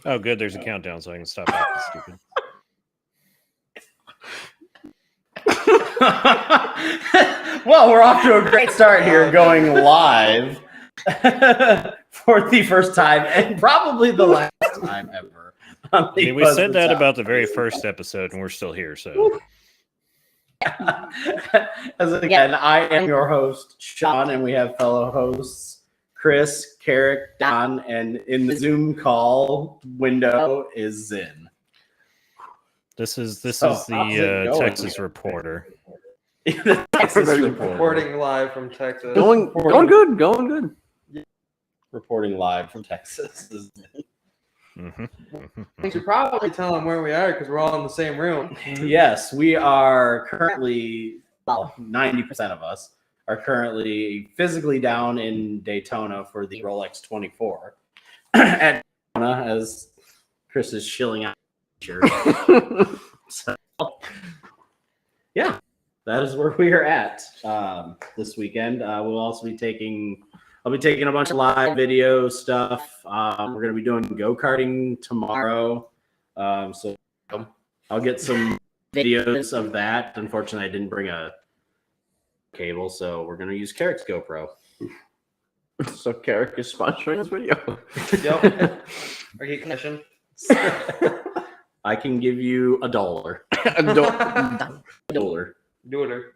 Oh, good. There's a countdown, so I can stop acting stupid. Well, we're off to a great start here, going live for the first time and probably the last time ever. I mean, we said that about the very first episode, and we're still here. So, as again, I am your host, Sean, and we have fellow hosts Chris, Carrick, Don, and in the Zoom call window is Zin. This is the Texas reporter. Texas reporting live from Texas. Going good. Reporting live from Texas. We should probably tell them where we are because we're all in the same room. Yes, we are currently, 90% of us are currently physically down in Daytona for the Rolex 24 at Daytona, as Chris is shilling out. So, yeah, that is where we are at this weekend. We'll also be I'll be taking a bunch of live video stuff. We're going to be doing go-karting tomorrow. So I'll get some videos of that. Unfortunately, I didn't bring a cable, so we're going to use Carrick's GoPro. So Carrick is sponsoring this video. Yep. Are you commission? I can give you $1. $1. Doer.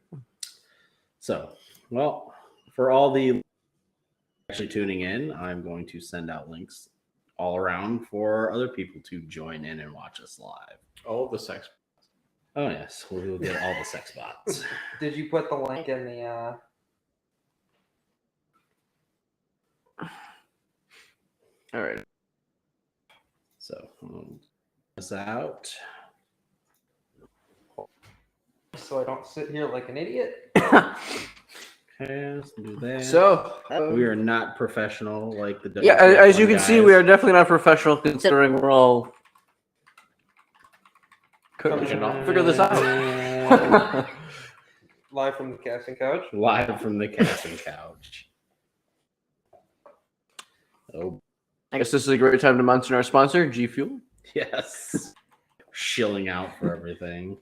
So, well, for all the actually tuning in, I'm going to send out links all around for other people to join in and watch us live. All the sex. Oh yes, we will get all the sex bots. Did you put the link in the? All right. So, this out. So I don't sit here like an idiot. Okay, let's do that. So we are not professional like the yeah, as you can see, we are definitely not professional considering we're all cooking. I'll figure this out. Live from the casting couch. Live from the casting couch. Oh, I guess this is a great time to mention our sponsor, G Fuel. yes. Shilling out for everything.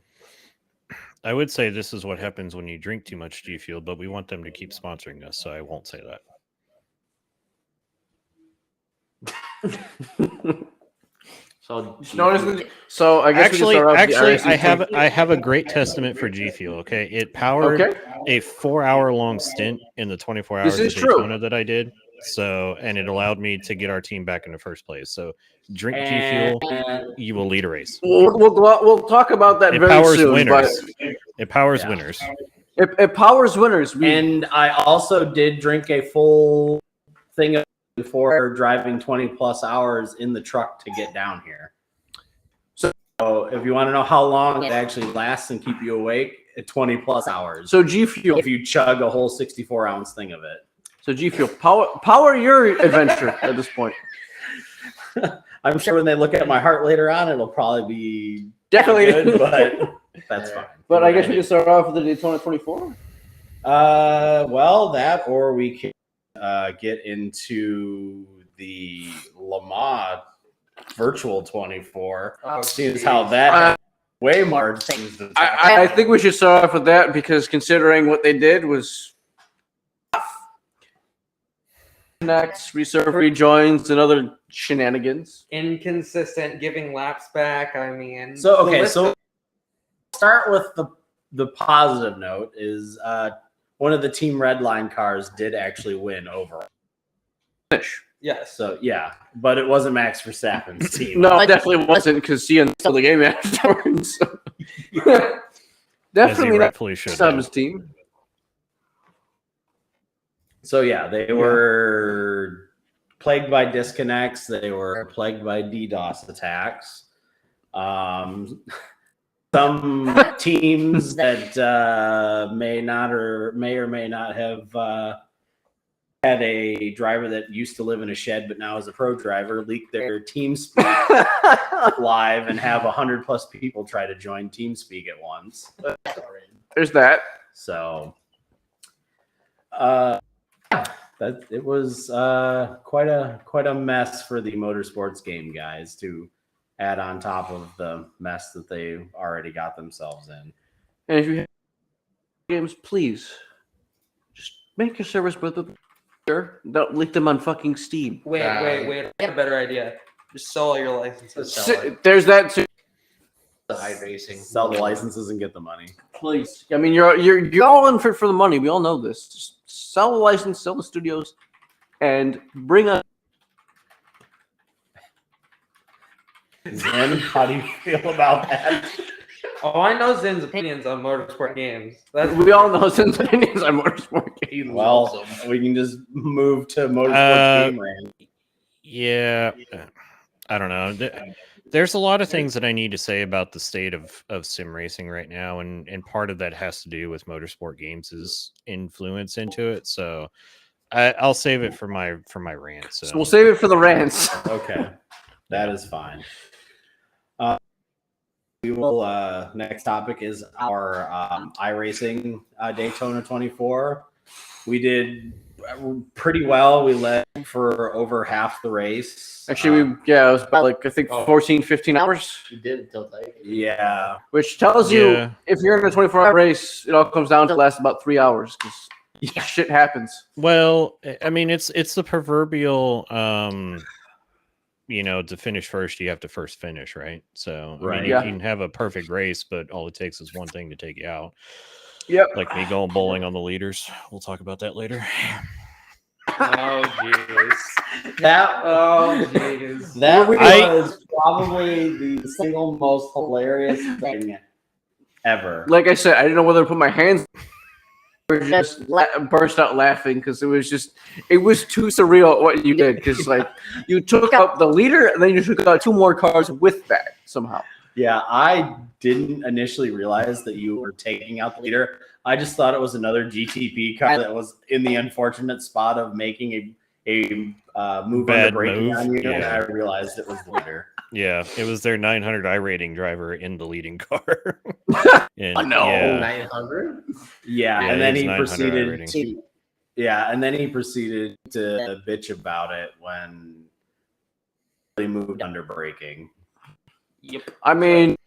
I would say this is what happens when you drink too much G Fuel, but we want them to keep sponsoring us, so I won't say So that. I guess I have a great testament for G Fuel. Okay, it powered a 4-hour long stint in the 24 hours of Daytona that I did. So, and it allowed me to get our team back in the first place. So, drink G Fuel, you will lead a race. We'll talk about that very soon. It powers winners. It powers winners. And I also did drink a full thing before driving 20 plus hours in the truck to get down here. So if you want to know how long it actually lasts and keep you awake, 20 plus hours. So G Fuel, if you chug a whole 64-ounce thing of it. So G Fuel, power your adventure at this point. I'm sure when they look at my heart later on, it'll probably be definitely good, but that's fine. But I guess we can start off with the Daytona 24. Well, that or we can get into the Le Mans virtual 24. Seems how that way more things. I think we should start off with that because considering what they did was next rejoins and other shenanigans. Inconsistent, giving laps back. I mean, so start with the positive note is one of the Team Redline cars did actually win overall. Yes. So yeah, but it wasn't Max Verstappen's team. No, it definitely wasn't because he until the game afterwards. Definitely not Verstappen's team. So yeah, they were plagued by disconnects. They were plagued by DDoS attacks. Some teams that may or may not have had a driver that used to live in a shed but now is a pro driver leak their TeamSpeak live and have 100 plus people try to join TeamSpeak at once. There's that. So it was quite a mess for the motorsports game guys to add on top of the mess that they already got themselves in. And if you have games, please just make your service with them. Sure, don't leak them on fucking Steam. Wait. I got a better idea. Just sell all your licenses. There's that too. The iRacing. Sell the licenses and get the money. Please. I mean, you're all in for the money. We all know this. Just sell the license, sell the studios, and bring us. Zen, how do you feel about that? Oh, I know Zen's opinions on motorsport games. We all know Zen's opinions on motorsport games. Well, we can just move to motorsport game rant. Yeah, I don't know. There's a lot of things that I need to say about the state of sim racing right now, and part of that has to do with motorsport games' influence into it. So I'll save it for my rant. So we'll save it for the rants. Okay, that is fine. We will. Next topic is our iRacing Daytona 24. We did pretty well. We led for over half the race. Actually, it was about I think 14, 15 hours. You did until like Yeah. Which tells you if you're in a 24-hour race, it all comes down to last about 3 hours because shit happens. Well, I mean, it's the proverbial, to finish first, you have to first finish, right? So I mean, you can have a perfect race, but all it takes is one thing to take you out. Yep. Like me going bowling on the leaders. We'll talk about that later. Oh jeez. That was probably the single most hilarious thing ever. Like I said, I didn't know whether to put my hands or just burst out laughing because it was too surreal what you did because you took out the leader and then you took out 2 more cars with that somehow. Yeah, I didn't initially realize that you were taking out the leader. I just thought it was another GTP car that was in the unfortunate spot of making a move under braking on you, and I realized it was the leader. Yeah, it was their 900 iRating driver in the leading car. And, 900. Yeah, and then he proceeded to bitch about it when they moved under braking. Yep. I mean,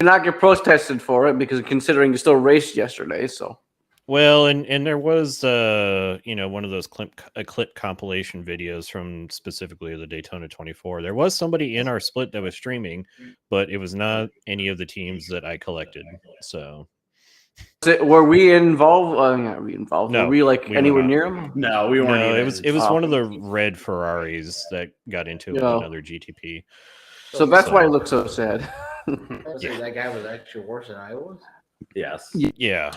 you're not get protested for it because considering you still raced yesterday, so. Well, and there was one of those clip compilation videos from specifically the Daytona 24. There was somebody in our split that was streaming, but it was not any of the teams that I collected. So were we involved? Not we involved. No, were we anywhere near them? No, we weren't. No, it was one of the red Ferraris that got into it with another GTP. So that's why it looks so sad. That guy was actually worse than I was. Yes. Yeah.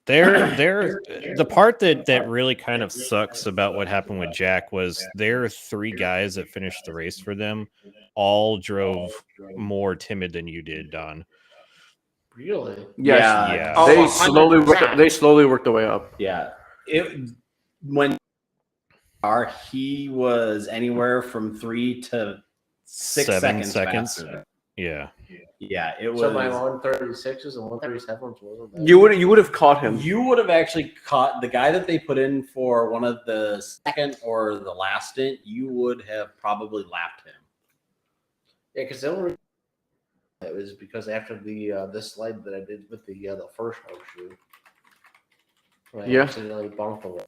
The part that really kind of sucks about what happened with Jack was there are 3 guys that finished the race for them, all drove more timid than you did, Don. Really? Yes. Yeah. They slowly worked their way up. Yeah. He was anywhere from 3 to 6 seconds. Faster. Yeah. Yeah, it was. So my 136s and 137s wasn't bad. You would have caught him. You would have actually caught the guy that they put in for one of the second or the last stint. You would have probably lapped him. Yeah, because it was because after the this slide that I did with the first horseshoe. I accidentally bumped away.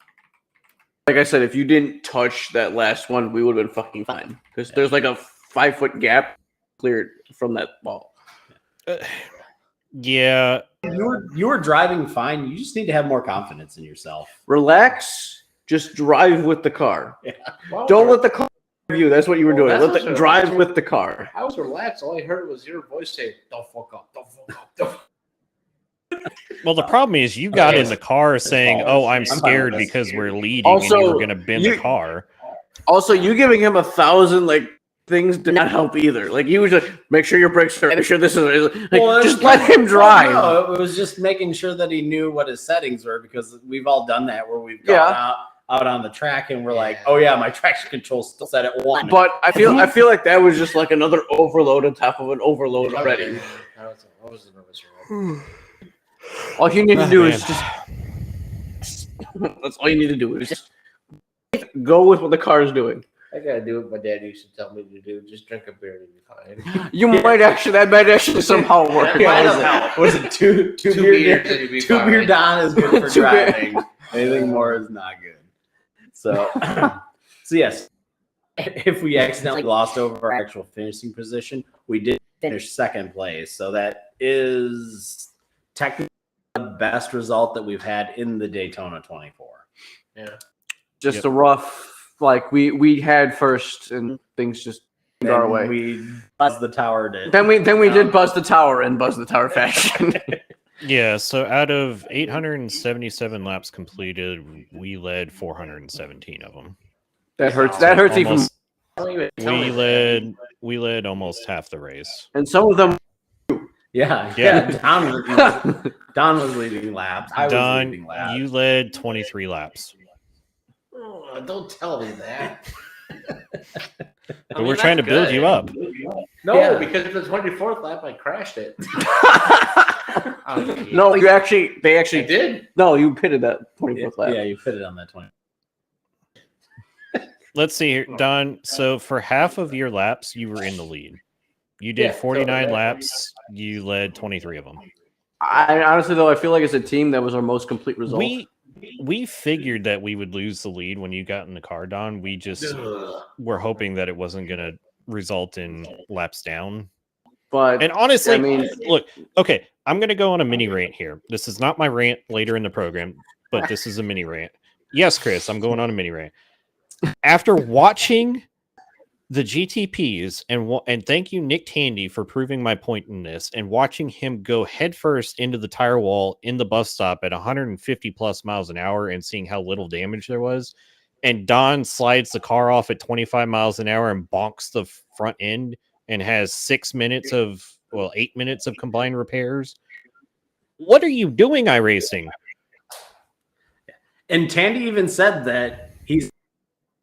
Like I said, if you didn't touch that last one, we would have been fucking fine. Because there's like a 5-foot gap cleared from that ball. Yeah. You were driving fine. You just need to have more confidence in yourself. Relax. Just drive with the car. Yeah. Don't let the car drive you. That's what you were doing. Let the drive with the car. I was relaxed. All I heard was your voice say, "Don't fuck up. Don't fuck up. Don't." Well, the problem is you got in the car saying, "Oh, I'm scared because we're leading," also, and you were going to bend the car. Also, you giving him 1,000 things did not help either. You was like, make sure your brakes are. Make sure this is. Just let him drive. No, it was just making sure that he knew what his settings were because we've all done that where we've gone out on the track and we're like, oh yeah, my traction control's still set at 1. But I feel like that was just another overload on top of an overload already. I was nervous. All you need to do is just That's all you need to do. Is just go with what the car is doing. I gotta do what my dad used to tell me to do. Just drink a beer and be fine. That might actually somehow work. Was it two beer Don is good for driving. Anything more is not good. So yes, if we accidentally glossed over our actual finishing position, we did finish second place. So that is technically the best result that we've had in the Daytona 24. Yeah. Just a rough, like we had first and things just went our way. We buzzed the tower. Then we did buzz the tower in buzz the tower fashion. Yeah, so out of 877 laps completed, we led 417 of them. That hurts. That hurts Almost, even. we led almost half the race, and some of them. Yeah. Don was leading laps. I was leading laps. You led 23 laps. Oh, don't tell me that. But we're trying to build you up. No, because the 24th lap I crashed it. No, they actually did. No, you pitted that 24th lap. Yeah, you pitted on that 20. Let's see here, Don. So for half of your laps, you were in the lead. You did 49 laps. You led 23 of them. I honestly, though, I feel like as a team, that was our most complete result. We figured that we would lose the lead when you got in the car, Don. We just were hoping that it wasn't going to result in laps down. And honestly, look, okay, I'm going to go on a mini rant here. This is not my rant later in the program, but this is a mini rant. Yes, Chris, I'm going on a mini rant. After watching the GTPs and thank you, Nick Tandy, for proving my point in this, and watching him go headfirst into the tire wall in the bus stop at 150 plus miles an hour and seeing how little damage there was, and Don slides the car off at 25 miles an hour and bonks the front end and has 8 minutes of combined repairs. What are you doing, iRacing? And Tandy even said that he's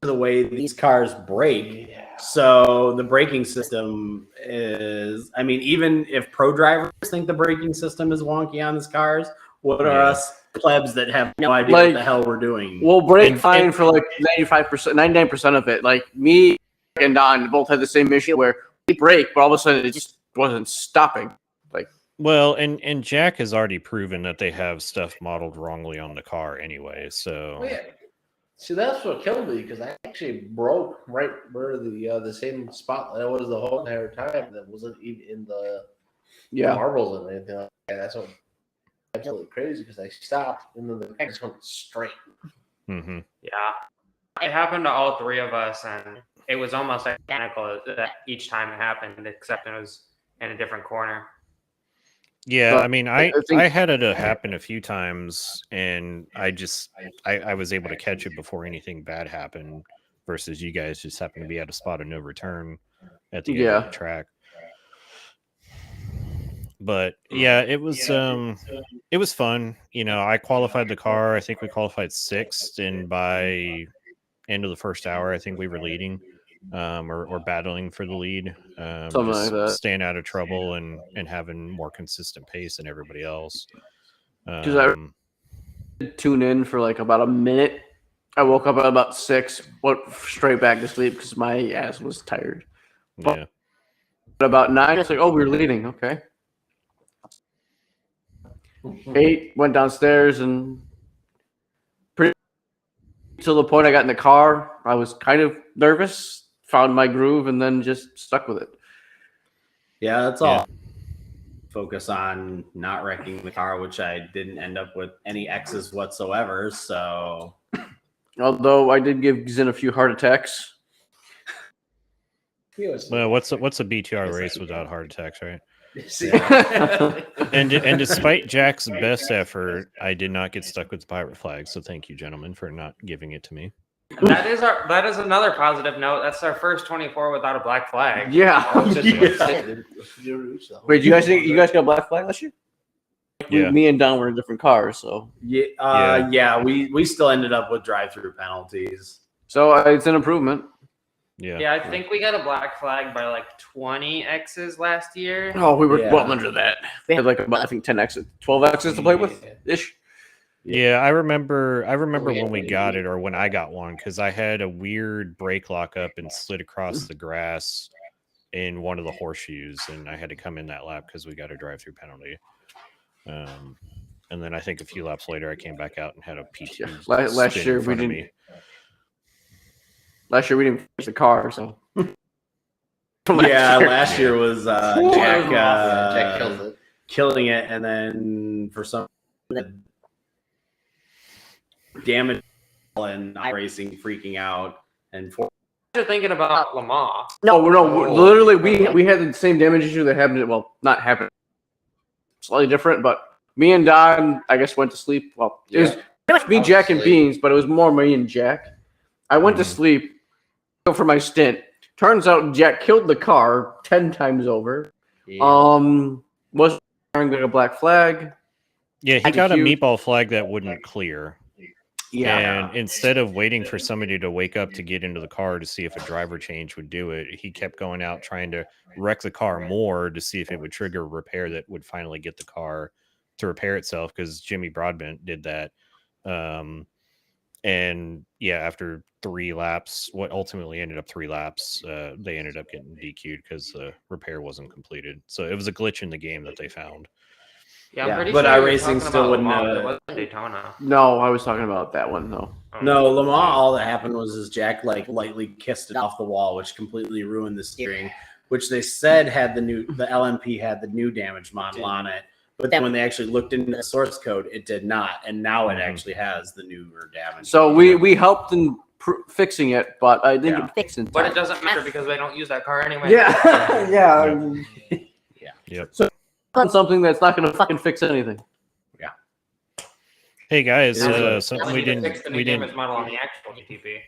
the way these cars brake. So the braking system is, I mean, even if pro drivers think the braking system is wonky on these cars, what are us plebs that have no idea what the hell we're doing? We'll brake fine for like 95%, 99% of it. Like me and Don both had the same issue where we brake, but all of a sudden it just wasn't stopping. Well, and Jack has already proven that they have stuff modeled wrongly on the car anyway. So see, that's what killed me because I actually broke right where the same spot that was the whole entire time. That wasn't even in the marbles and anything like that. That's what absolutely crazy because I stopped and then the car just went straight. Mm-hmm. Yeah, it happened to all three of us, and it was almost identical each time it happened, except it was in a different corner. Yeah, I mean, I had it happen a few times, and I was able to catch it before anything bad happened. Versus you guys just happened to be at a spot of no return at the end of the track. But yeah, it was fun. You know, I qualified the car. I think we qualified 6th, and by end of the first hour, I think we were leading. Or battling for the lead, something like that. Staying out of trouble and having more consistent pace than everybody else. Because I did tune in for like about a minute. I woke up at about 6, went straight back to sleep because my ass was tired. Yeah. But about 9, it's like, oh, we were leading. Okay. 8, went downstairs and pretty to the point I got in the car, I was kind of nervous. Found my groove and then just stuck with it. Yeah, that's all. Focus on not wrecking the car, which I didn't end up with any X's whatsoever. So, although I did give Zin a few heart attacks. Well, what's a BTR race without heart attacks, right? and despite Jack's best effort, I did not get stuck with the pirate flag. So thank you, gentlemen, for not giving it to me. That is another positive note. That's our first 24 without a black flag. Yeah. Wait, you guys got a black flag last year? Yeah. Me and Don were in different cars, so we still ended up with drive-through penalties. So it's an improvement. Yeah, I think we got a black flag by like 20 X's last year. Oh, we were well under that. They had like about, I think 10 X's, 12 X's to play with ish. Yeah, I remember when we got it, or when I got one, because I had a weird brake lock up and slid across the grass in one of the horseshoes, and I had to come in that lap because we got a drive-through penalty. And then I think a few laps later, I came back out and had a P2 last spin year in front we of didn't. me. Last year we didn't finish the car, so. Last year was Jack Jack kills it. killing it, and then for some damage and racing, freaking out, and You're thinking about Lamar. No, literally we had the same damage issue that happened. Well, not happened, slightly different, but me and Don, I guess, went to sleep. Well, it was pretty much me, Jack, and Beans, but it was more me and Jack. I went to sleep for my stint. Turns out Jack killed the car 10 times over. Yeah. Was wearing a black flag. Yeah, he got a meatball flag that wouldn't clear. Yeah. And instead of waiting for somebody to wake up to get into the car to see if a driver change would do it, he kept going out trying to wreck the car more to see if it would trigger a repair that would finally get the car to repair itself, because Jimmy Broadbent did that. And yeah, after 3 laps, what ultimately ended up 3 laps, they ended up getting DQ'd because the repair wasn't completed. So it was a glitch in the game that they found. Yeah, I'm pretty but sure iRacing still wouldn't know. It wasn't Daytona. No, I was talking about that one though. No, Le Mans, all that happened was Jack lightly kissed it off the wall, which completely ruined the steering, which they said had the LMP had the new damage model on it. But then when they actually looked into the source code, it did not, and now it actually has the newer damage. So we helped in fixing it, but I didn't get fixed in time. But it doesn't matter because they don't use that car anyway. Yeah, yeah. Yep. So something that's not going to fucking fix anything. Yeah. Hey guys, something Unless we you didn't fix the new damage model on the actual GTP.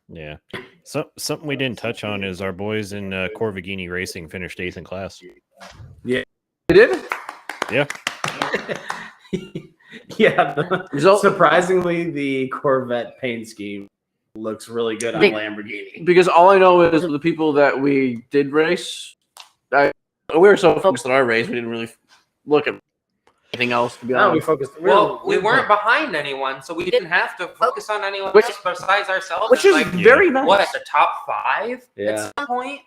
Yeah. So something we didn't touch on is our boys in Corvigini Racing finished 8th in class. Yeah. They did? Yeah. Yeah. Surprisingly, the Corvette paint scheme looks really good on Lamborghini. Because all I know is the people that we did race, we were so focused on our race, we didn't really look at anything else, to be honest. We focused. We weren't behind anyone, so we didn't have to focus on anyone else besides ourselves. Which is very nice. What, the top 5 Yeah. at some point?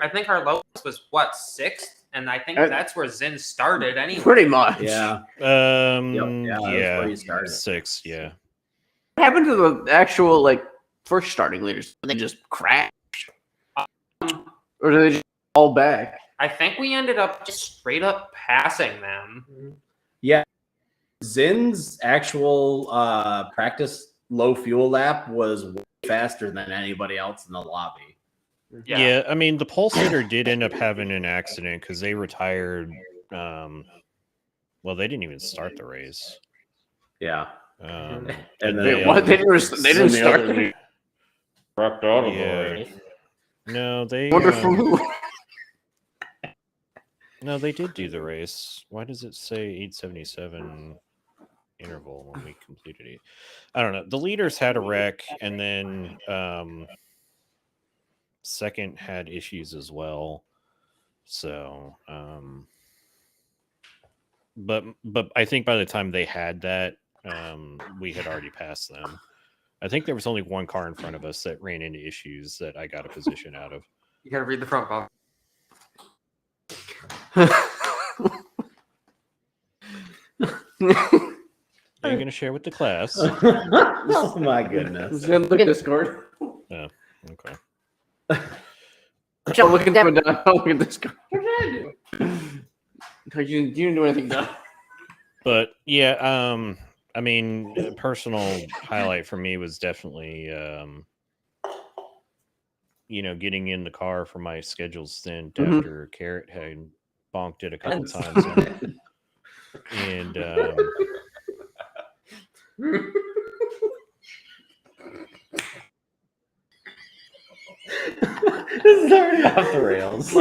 I think our lowest was, 6th? And I think that's where Zin started anyway. Pretty much. Yeah. Yeah. Where you started. 6th, yeah. What happened to the actual, first starting leaders? Did they just crash? Or did they just fall back? I think we ended up just straight up passing them. Yeah. Zin's actual practice low fuel lap was way faster than anybody else in the lobby. Yeah, I mean, the pole sitter did end up having an accident because they retired. Well, they didn't even start the race. Yeah. And then they didn't start the race. Wrecked out of the race. No, they. Wonderful move. No, they did do the race. Why does it say 877 interval when we completed it? I don't know. The leaders had a wreck, and then second had issues as well. So, but I think by the time they had that, we had already passed them. I think there was only one car in front of us that ran into issues that I got a position out of. You gotta read the front, Bob. Are you going to share with the class? Oh my goodness. Look at Discord. Oh, okay. I'm looking for Don. Look at Discord. You didn't do anything, Don. But yeah, I mean, a personal highlight for me was definitely, getting in the car for my scheduled stint after Carrot had bonked it a couple times. And This is already off the rails.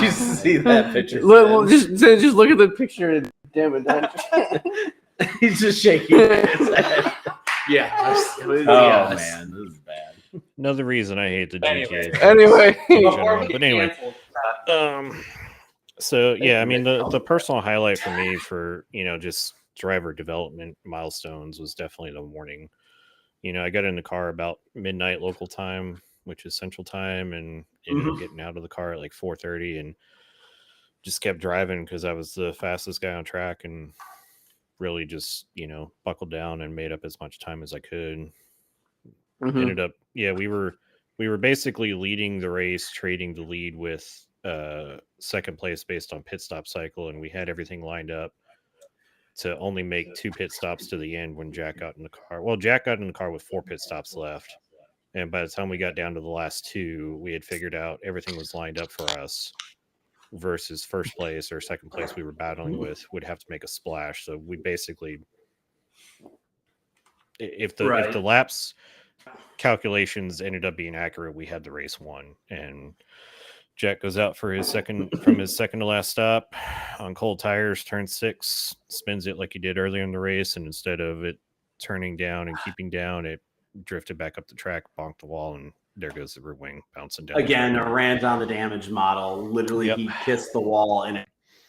You see that picture? Just look at the picture and damn it, Don. He's just shaking his head. Yeah. Oh man, this is bad. another reason I hate the GTA. Anyway. in general. But anyway, So yeah, I mean the personal highlight for me for just driver development milestones was definitely the morning. I got in the car about midnight local time, which is Central Time, and ended up getting out of the car at like 4:30 and just kept driving because I was the fastest guy on track and really just buckled down and made up as much time as I could. Ended up, we were basically leading the race, trading the lead with second place based on pit stop cycle, and we had everything lined up to only make 2 pit stops to the end when Jack got in the car. Well, Jack got in the car with 4 pit stops left. And by the time we got down to the last 2, we had figured out everything was lined up for us versus first place or second place we were battling with would have to make a splash. So we basically, if the laps calculations ended up being accurate, we had the race won. And Jack goes out for his second to last stop on cold tires, turn 6, spins it like he did earlier in the race, and instead of it turning down and keeping down, it drifted back up the track, bonked the wall, and there goes the rear wing bouncing down. Again, a rant on the damage model. Literally, he kissed the wall and it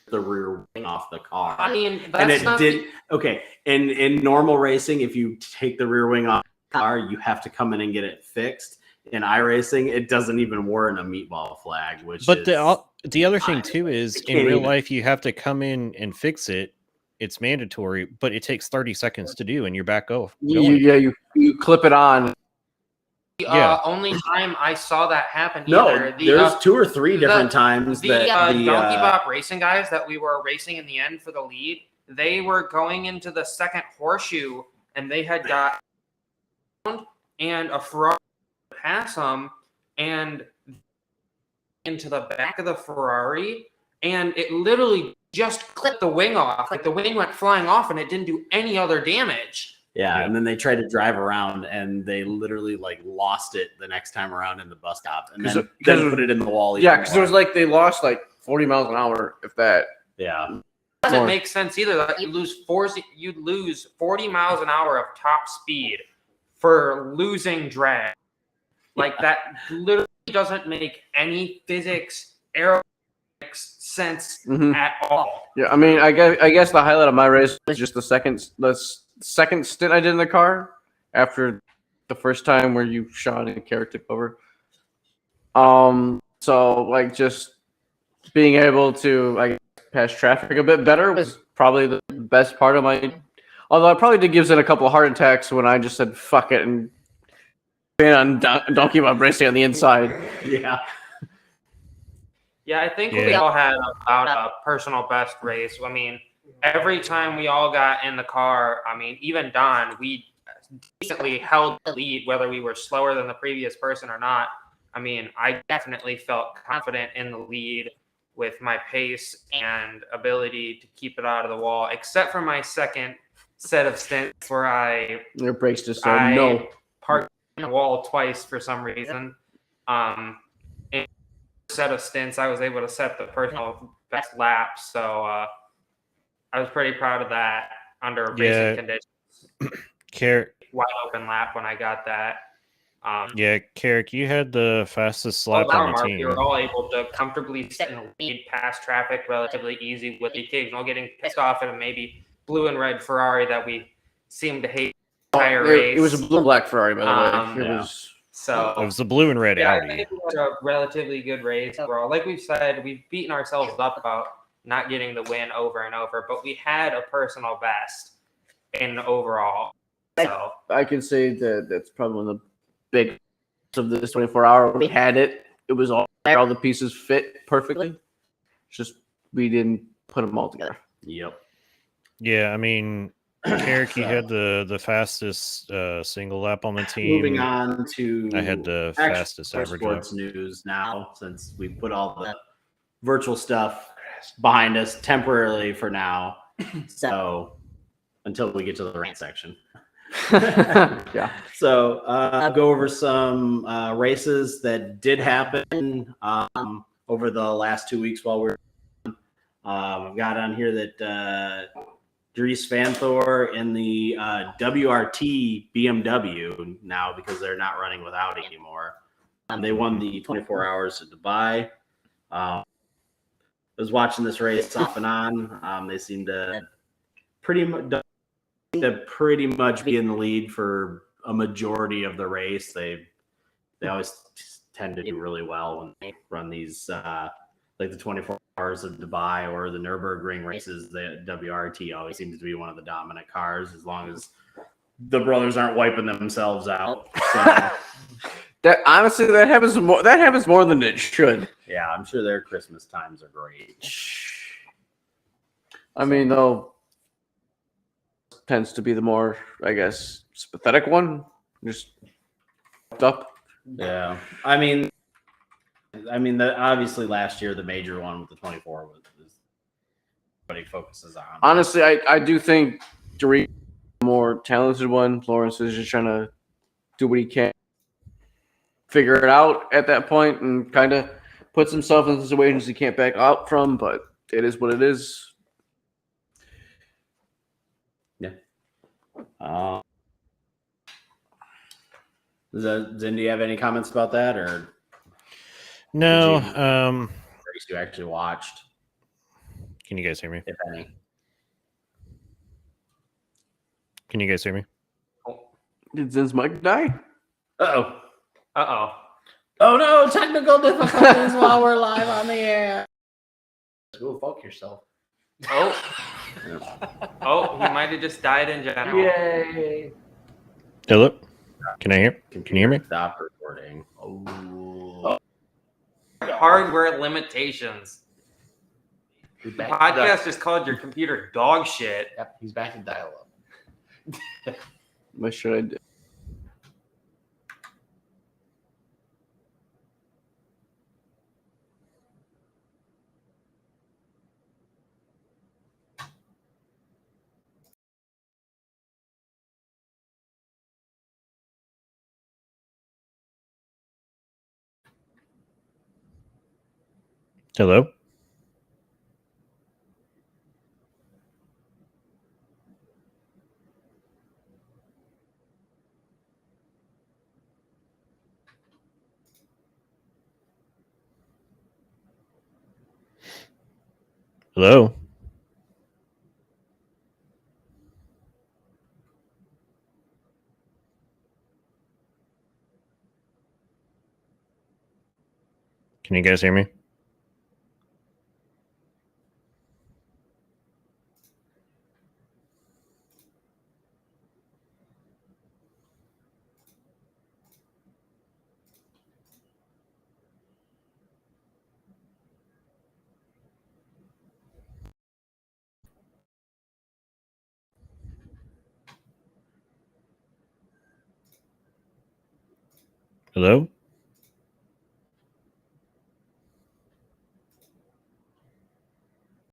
the rear wing off the car. I mean, and it did. Okay, in normal racing, if you take the rear wing off the car, you have to come in and get it fixed. In iRacing, it doesn't even warrant a meatball flag. But the other thing too is in real life, you have to come in and fix it. It's mandatory, but it takes 30 seconds to do, and you're back off. You clip it on. Only time I saw that happen. There's 2 or 3 different times the Donkey Bop racing guys that we were racing in the end for the lead. They were going into the second horseshoe, and they had got and a Ferrari pass them and into the back of the Ferrari, and it literally just clipped the wing off. Like the wing went flying off, and it didn't do any other damage. Yeah, and then they tried to drive around, and they literally lost it the next time around in the bus stop, and then put it in the wall. Yeah, because it was they lost 40 miles an hour, if that. Yeah, it doesn't make sense either. That you'd lose 40 miles an hour of top speed for losing drag. That literally doesn't make any physics, aerodynamics sense at all. Yeah, I mean, I guess the highlight of my race was just the second stint I did in the car after the first time where you shot and Carrick took over. So just being able to pass traffic a bit better was probably the best part of my. Although I probably did give it a couple of heart attacks when I just said fuck it and on Donkey Bop racing on the inside. Yeah. Yeah, I think we all had about a personal best race. I mean, every time we all got in the car, I mean, even Don, we decently held the lead, whether we were slower than the previous person or not. I mean, I definitely felt confident in the lead with my pace and ability to keep it out of the wall, except for my second set of stints where your brakes just said no. Parked in the wall twice for some reason. In set of stints, I was able to set the personal best lap, so I was pretty proud of that under racing conditions. Wide open lap when I got that. Carrick, you had the fastest lap on the team. We were all able to comfortably sit in the lead past traffic relatively easy, with the occasional getting pissed off at a maybe blue and red Ferrari that we seemed to hate the entire race. It was a blue and black Ferrari, by the way. It was the blue and red Audi. I think it was a relatively good race. Like we've said, we've beaten ourselves up about not getting the win over and over, but we had a personal best in overall. So I can say that that's probably one of the big of this 24-hour. We had it. It was all there. All the pieces fit perfectly. Just we didn't put them all together. Yep. Yeah, I mean, Carrick, you had the fastest single lap on the team. Moving on to I had the fastest average sports news now, since we put all the virtual stuff behind us temporarily for now. So until we get to the rant section. Yeah. So I'll go over some races that did happen over the last 2 weeks while we're I've got on here that Dries Vanthoor in the WRT BMW now, because they're not running with Audi anymore. They won the 24 hours at Dubai. was watching this race off and on. They seem to pretty much be in the lead for a majority of the race. They always tend to do really well when they run these like the 24 Hours of Dubai or the Nürburgring races. The WRT always seems to be one of the dominant cars as long as the brothers aren't wiping themselves out. So. That honestly, that happens more. That happens more than it should. Yeah, I'm sure their Christmas times are great. I mean, though, tends to be the more, I guess, pathetic one. Just up. Yeah, I mean, obviously last year the major one with the 24 was everybody focuses on. Honestly, I do think Doreen the more talented one. Lawrence is just trying to do what he can, figure it out at that point, and kind of puts himself in situations he can't back out from. But it is what it is. Yeah. Zin, do you have any comments about that, or no? Race you actually watched? Can you guys hear me? If any. Can you guys hear me? Did Zin's mic die? Uh-oh. Uh-oh. Oh no, technical difficulties while we're live on the air. Go fuck yourself. Oh. Oh, he might have just died in general. Yay. Hello? Can I hear? Can you hear me? Stop recording. Oh. Hardware limitations. The podcast just called your computer dog shit. Yep, he's back in dial-up. What should I do? Hello? Hello? Can you guys hear me? Hello?